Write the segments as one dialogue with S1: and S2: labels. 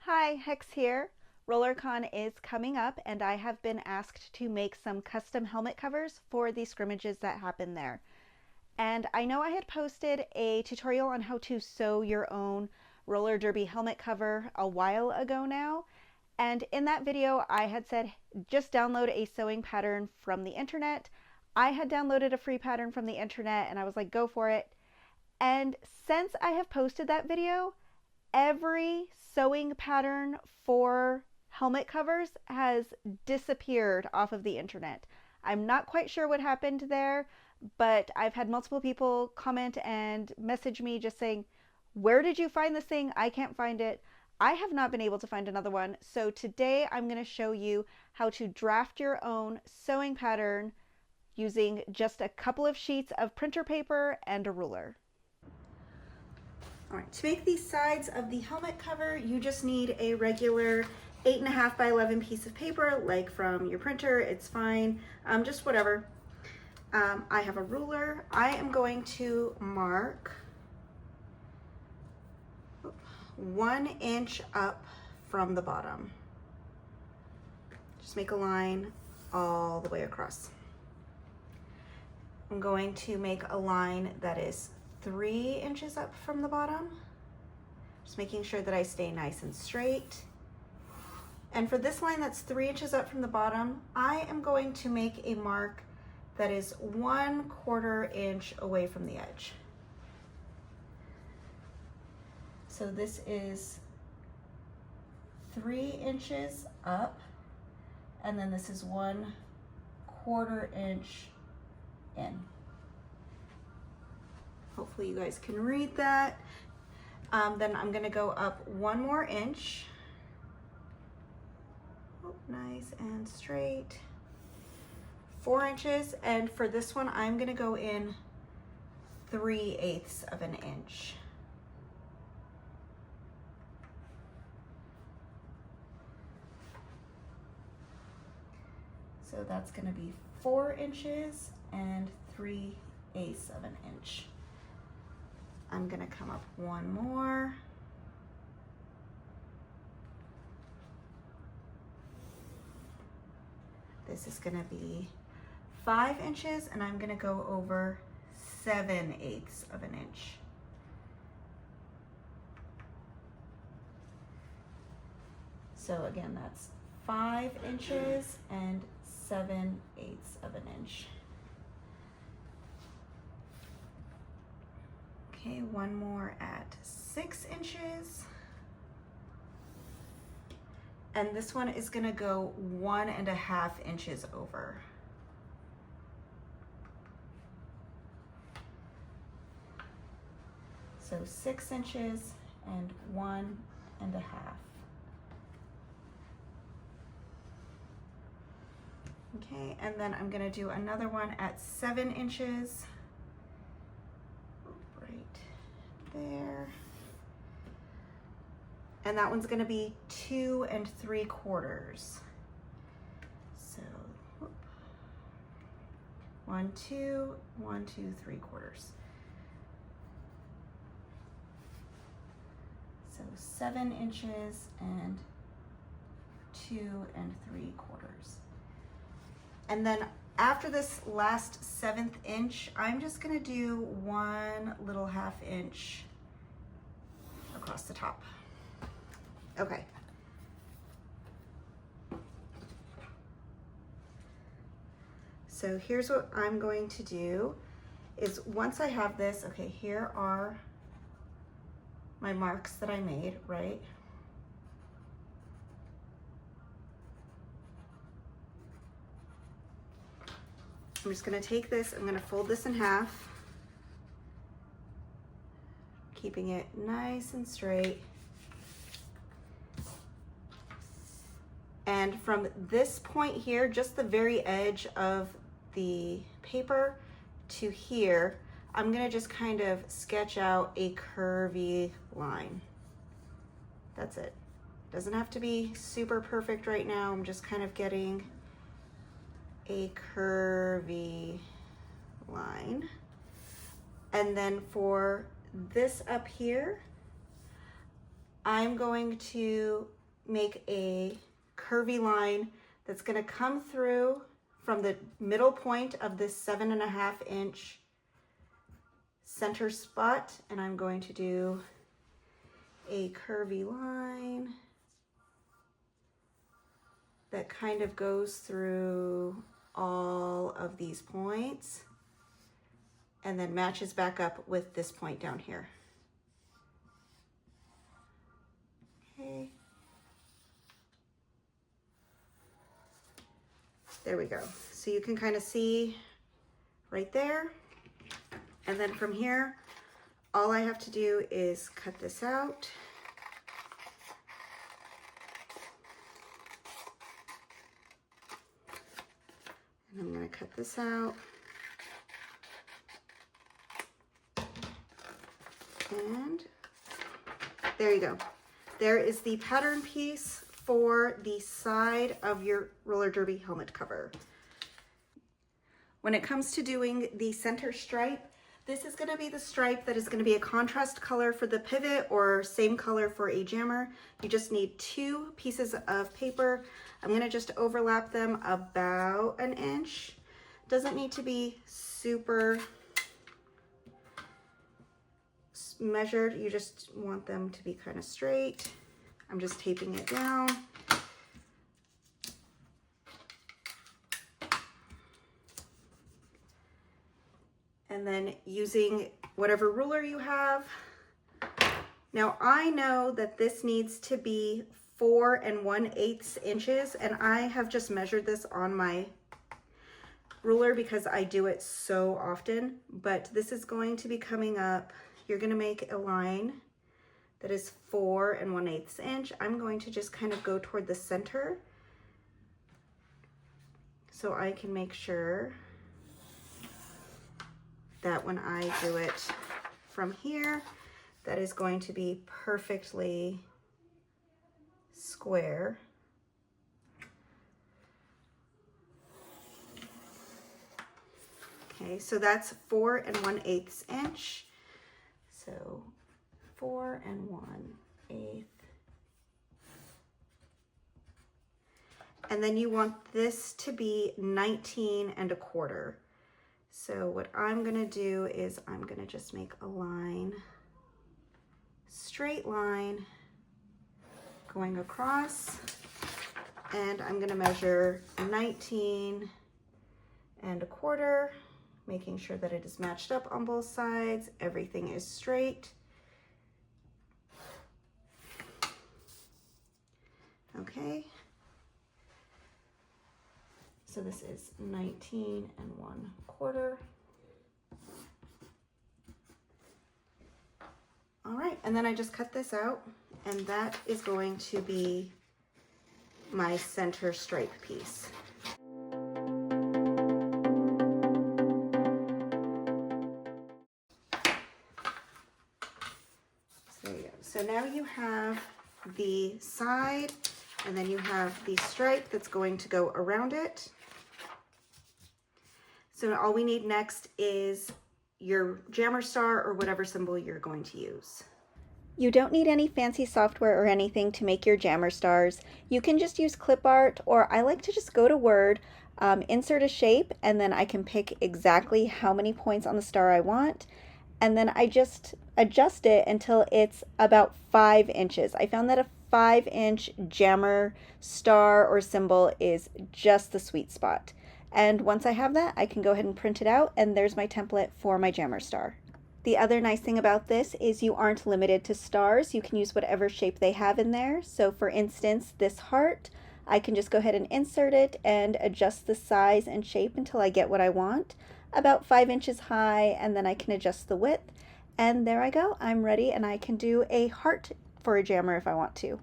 S1: Hi, Hex here. RollerCon is coming up and I have been asked to make some custom helmet covers for the scrimmages that happen there. And I know I had posted a tutorial on how to sew your own roller derby helmet cover a while ago now. And in that video, I had said just download a sewing pattern from the internet. I had downloaded a free pattern from the internet and I was like, go for it. And since I have posted that video, every sewing pattern for helmet covers has disappeared off of the internet. I'm not quite sure what happened there, but I've had multiple people comment and message me just saying, where did you find this thing? I can't find it. I have not been able to find another one. So today I'm going to show you how to draft your own sewing pattern using just a couple of sheets of printer paper and a ruler. All right, to make these sides of the helmet cover, you just need a regular 8.5 by 11 piece of paper, like from your printer. It's fine, just whatever. I have a ruler. I am going to mark 1 inch up from the bottom. Just make a line all the way across. I'm going to make a line that is 3 inches up from the bottom. Just making sure that I stay nice and straight. And for this line that's 3 inches up from the bottom, I am going to make a mark that is 1/4 inch away from the edge. So this is 3 inches up, and then this is 1/4 inch in. Hopefully you guys can read that. Then I'm gonna go up 1 more inch. Oh, nice and straight. 4 inches, and for this one, I'm gonna go in 3/8 of an inch. So that's gonna be 4 inches and 3/8 of an inch. I'm gonna come up 1 more. This is gonna be 5 inches, and I'm gonna go over 7/8 of an inch. So again, that's 5 inches and 7/8 of an inch. Okay, 1 more at 6 inches. And this one is gonna go 1.5 inches over. So 6 inches and 1.5. Okay, and then I'm gonna do another one at 7 inches. Right there. And that one's gonna be 2 3/4. So, 1, 2, 1, 2, 3/4. So 7 inches and 2 3/4. And then after this last 7th inch, I'm just gonna do 1 little 1/2 inch across the top. Okay. So here's what I'm going to do is once I have this, okay, here are my marks that I made, right? I'm just gonna take this, I'm gonna fold this in half, keeping it nice and straight. And from this point here, just the very edge of the paper to here, I'm gonna just kind of sketch out a curvy line. That's it. Doesn't have to be super perfect right now. I'm just kind of getting a curvy line. And then for this up here, I'm going to make a curvy line that's going to come through from the middle point of this 7.5-inch center spot, and I'm going to do a curvy line that kind of goes through all of these points and then matches back up with this point down here. Okay. There we go. So you can kind of see right there. And then from here, all I have to do is cut this out. And I'm going to cut this out. And there you go. There is the pattern piece for the side of your roller derby helmet cover. When it comes to doing the center stripe, this is going to be the stripe that is going to be a contrast color for the pivot or same color for a jammer. You just need 2 pieces of paper. I'm going to just overlap them about 1 inch. Doesn't need to be super measured. You just want them to be kind of straight. I'm just taping it down. And then using whatever ruler you have. Now I know that this needs to be 4 1/8 inches, and I have just measured this on my ruler because I do it so often, but this is going to be coming up. You're going to make a line that is 4 1/8 inch. I'm going to just kind of go toward the center so I can make sure that when I do it from here, that is going to be perfectly square. Okay, so that's 4 1/8 inch. So 4 1/8. And then you want this to be 19 1/4. So what I'm gonna do is I'm gonna just make a line, straight line going across, and I'm gonna measure 19 1/4, making sure that it is matched up on both sides. Everything is straight. Okay. So this is 19 1/4. All right, and then I just cut this out, and that is going to be my center stripe piece. So there you go. So now you have the side, and then you have the stripe that's going to go around it. So all we need next is your jammer star or whatever symbol you're going to use. You don't need any fancy software or anything to make your jammer stars. You can just use clip art, or I like to just go to Word, insert a shape, and then I can pick exactly how many points on the star I want. And then I just adjust it until it's about 5 inches. I found that a 5-inch jammer star or symbol is just the sweet spot. And once I have that, I can go ahead and print it out, and there's my template for my jammer star. The other nice thing about this is you aren't limited to stars. You can use whatever shape they have in there. So for instance, this heart, I can just go ahead and insert it and adjust the size and shape until I get what I want, about 5 inches high, and then I can adjust the width. And there I go, I'm ready, and I can do a heart for a jammer if I want to.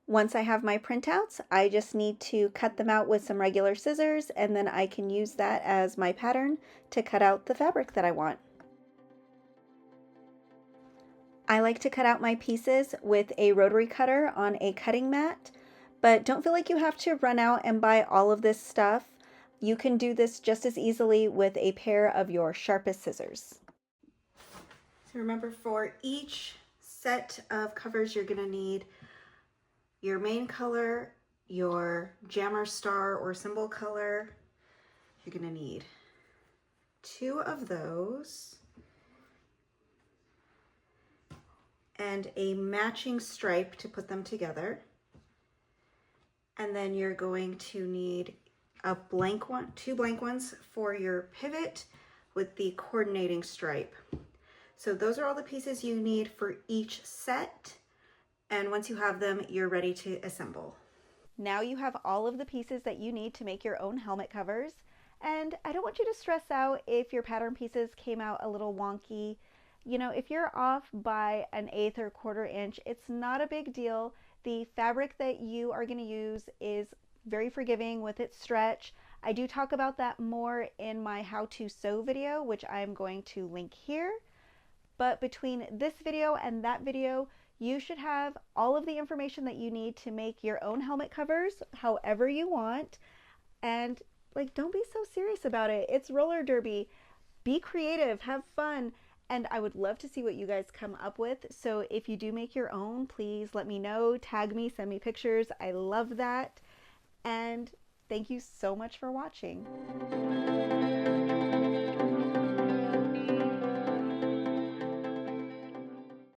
S1: Once I have my printouts, I just need to cut them out with some regular scissors, and then I can use that as my pattern to cut out the fabric that I want. I like to cut out my pieces with a rotary cutter on a cutting mat, but don't feel like you have to run out and buy all of this stuff. You can do this just as easily with a pair of your sharpest scissors. So remember, for each set of covers, you're gonna need your main color, your jammer star or symbol color. You're gonna need 2 of those and a matching stripe to put them together. And then you're going to need a blank one, 2 blank ones for your pivot with the coordinating stripe. So those are all the pieces you need for each set. And once you have them, you're ready to assemble. Now you have all of the pieces that you need to make your own helmet covers. And I don't want you to stress out if your pattern pieces came out a little wonky. You know, if you're off by an 1/8 or 1/4 inch, it's not a big deal. The fabric that you are going to use is very forgiving with its stretch. I do talk about that more in my how to sew video, which I'm going to link here. But between this video and that video, you should have all of the information that you need to make your own helmet covers however you want. And like, don't be so serious about it. It's roller derby. Be creative, have fun, and I would love to see what you guys come up with. So if you do make your own, please let me know, tag me, send me pictures. I love that. And thank you so much for watching.